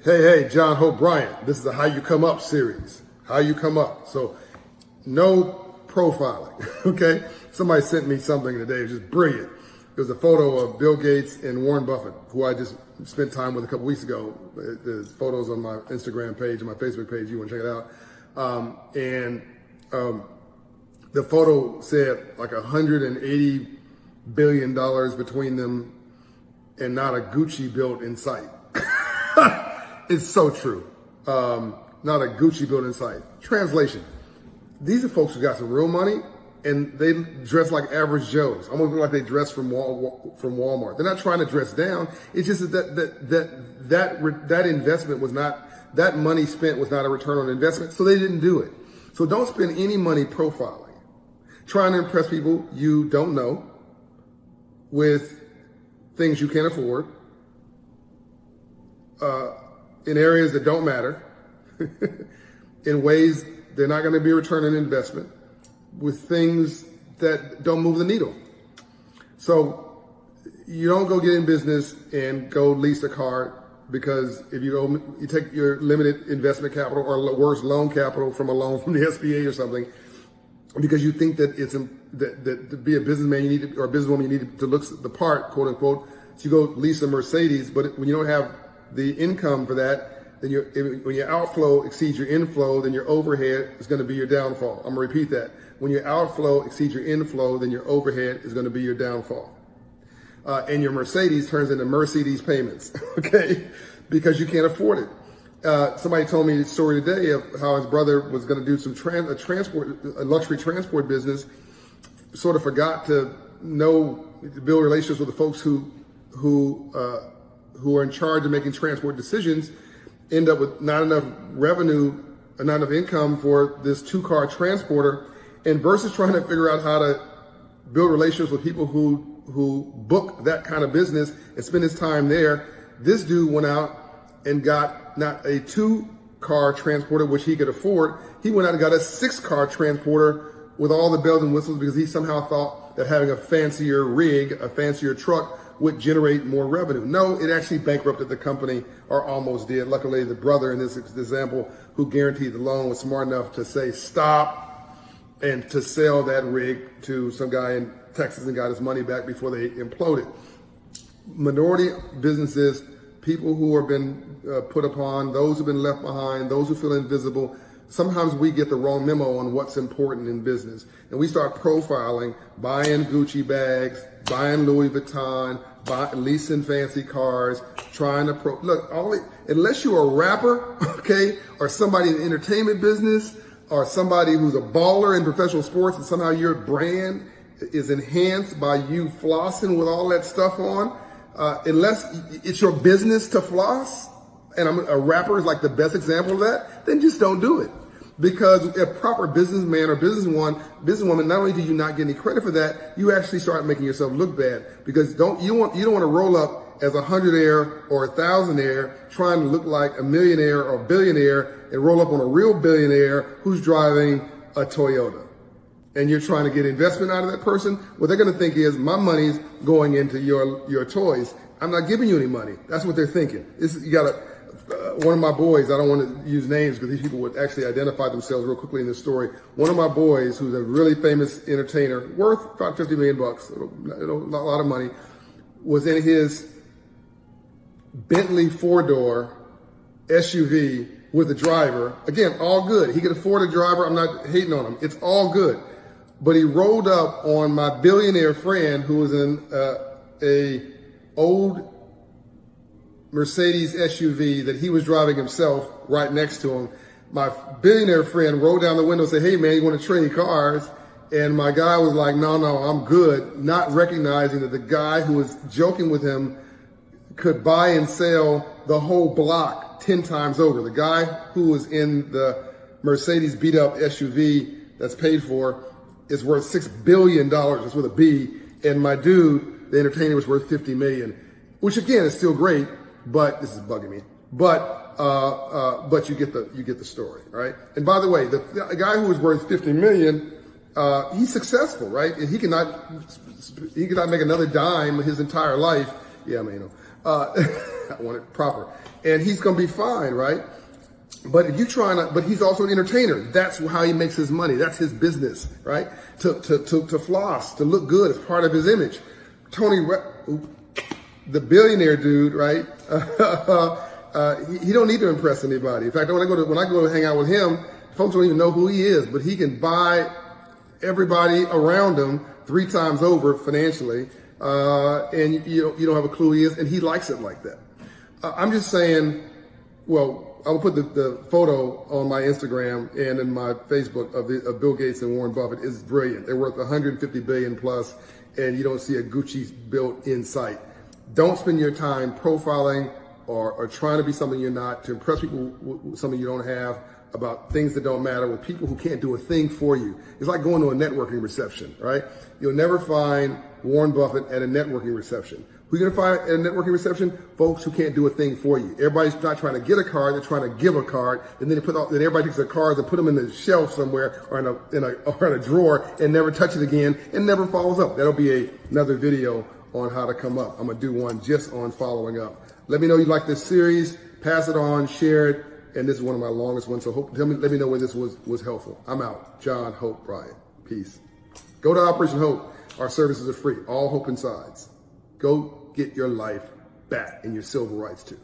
Hey, John Hope Bryant. This is the How You Come Up series. How you come up. So, no profiling, okay? Somebody sent me something today, it was just brilliant. It was a photo of Bill Gates and Warren Buffett, who I just spent time with a couple weeks ago. There's photos on my Instagram page and my Facebook page, you want to check it out. The photo said like $180 billion between them and not a Gucci built in sight. It's so true. Not a Gucci built in sight. Translation. These are folks who got some real money and they dress like average Joes. Almost like they dress from Walmart. They're not trying to dress down. It's just that investment was not, that money spent was not a return on investment, so they didn't do it. So don't spend any money profiling, trying to impress people you don't know with things you can't afford, in areas that don't matter, in ways they're not going to be a return on investment, with things that don't move the needle. So you don't go get in business and go lease a car, because if you take your limited investment capital, or worse, loan capital from a loan from the SBA or something, because you think that it's that to be a businessman you need to, or a businesswoman you need to look the part, quote unquote. So you go lease a Mercedes, but when you don't have the income for that, then when your outflow exceeds your inflow, then your overhead is going to be your downfall. I'm going to repeat that. When your outflow exceeds your inflow, then your overhead is going to be your downfall. And your Mercedes turns into Mercedes payments, okay? Because you can't afford it. Somebody told me a story today of how his brother was going to do some a luxury transport business, sort of forgot to build relationships with the folks who are in charge of making transport decisions, end up with not enough revenue, not enough income for this 2-car transporter, and versus trying to figure out how to build relationships with people who book that kind of business and spend his time there, this dude went out and got not a 2-car transporter, which he could afford. He went out and got a 6-car transporter with all the bells and whistles, because he somehow thought that having a fancier rig, a fancier truck, would generate more revenue. No, it actually bankrupted the company, or almost did. Luckily, the brother in this example who guaranteed the loan was smart enough to say stop and to sell that rig to some guy in Texas and got his money back before they imploded. Minority businesses, people who have been put upon, those who've been left behind, those who feel invisible. Sometimes we get the wrong memo on what's important in business, and we start profiling, buying Gucci bags, buying Louis Vuitton, leasing fancy cars, trying to unless you're a rapper, okay, or somebody in the entertainment business, or somebody who's a baller in professional sports, and somehow your brand is enhanced by you flossing with all that stuff on, unless it's your business to floss, and a rapper is like the best example of that, then just don't do it. Because a proper businessman or businesswoman, not only do you not get any credit for that, you actually start making yourself look bad. Because you don't want to roll up as a 100-aire or a 1,000-aire trying to look like a millionaire or a billionaire and roll up on a real billionaire who's driving a Toyota. And you're trying to get investment out of that person. What they're going to think is, my money's going into your toys. I'm not giving you any money. That's what they're thinking. One of my boys, I don't want to use names because these people would actually identify themselves real quickly in this story. One of my boys, who's a really famous entertainer, worth about $50 million, a lot of money, was in his Bentley 4-door SUV with a driver. Again, all good. He could afford a driver. I'm not hating on him. It's all good. But he rolled up on my billionaire friend, who was in a old Mercedes SUV that he was driving himself, right next to him. My billionaire friend rolled down the window and said, "Hey man, you want to trade cars?" And my guy was like, no, I'm good, not recognizing that the guy who was joking with him could buy and sell the whole block 10 times over. The guy who was in the Mercedes beat up SUV that's paid for is worth $6 billion, it's with a B. And my dude, the entertainer, was worth $50 million, which again is still great. But this is bugging me. But you get the story, right? And by the way, the guy who was worth $50 million, he's successful, right? And he cannot make another dime his entire life. Yeah, man, I want it proper. and he's going to be fine, right? But if you but he's also an entertainer. That's how he makes his money. That's his business, right? To floss, to look good as part of his image. The billionaire dude, right? He don't need to impress anybody. In fact, when I go to hang out with him, folks don't even know who he is, but he can buy everybody around him 3 times over financially, and you don't have a clue who he is, and he likes it like that. I'm just saying, well, I will put the photo on my Instagram and in my Facebook of Bill Gates and Warren Buffett. It's brilliant. They're worth 150 billion plus, and you don't see a Gucci built in sight. Don't spend your time profiling or trying to be something you're not, to impress people with something you don't have, about things that don't matter, with people who can't do a thing for you. It's like going to a networking reception, right? You'll never find Warren Buffett at a networking reception. Who are you gonna find at a networking reception? Folks who can't do a thing for you. Everybody's not trying to get a card, they're trying to give a card, and then then everybody takes their cards and put them in the shelf somewhere or in a drawer and never touch it again and never follows up. That'll be another video on how to come up. I'm gonna do one just on following up. Let me know you like this series, pass it on, share it, and this is one of my longest ones, so let me know when this was helpful. I'm out. John Hope Bryant. Peace. Go to Operation Hope. Our services are free. All hope insides. Go get your life back and your civil rights too.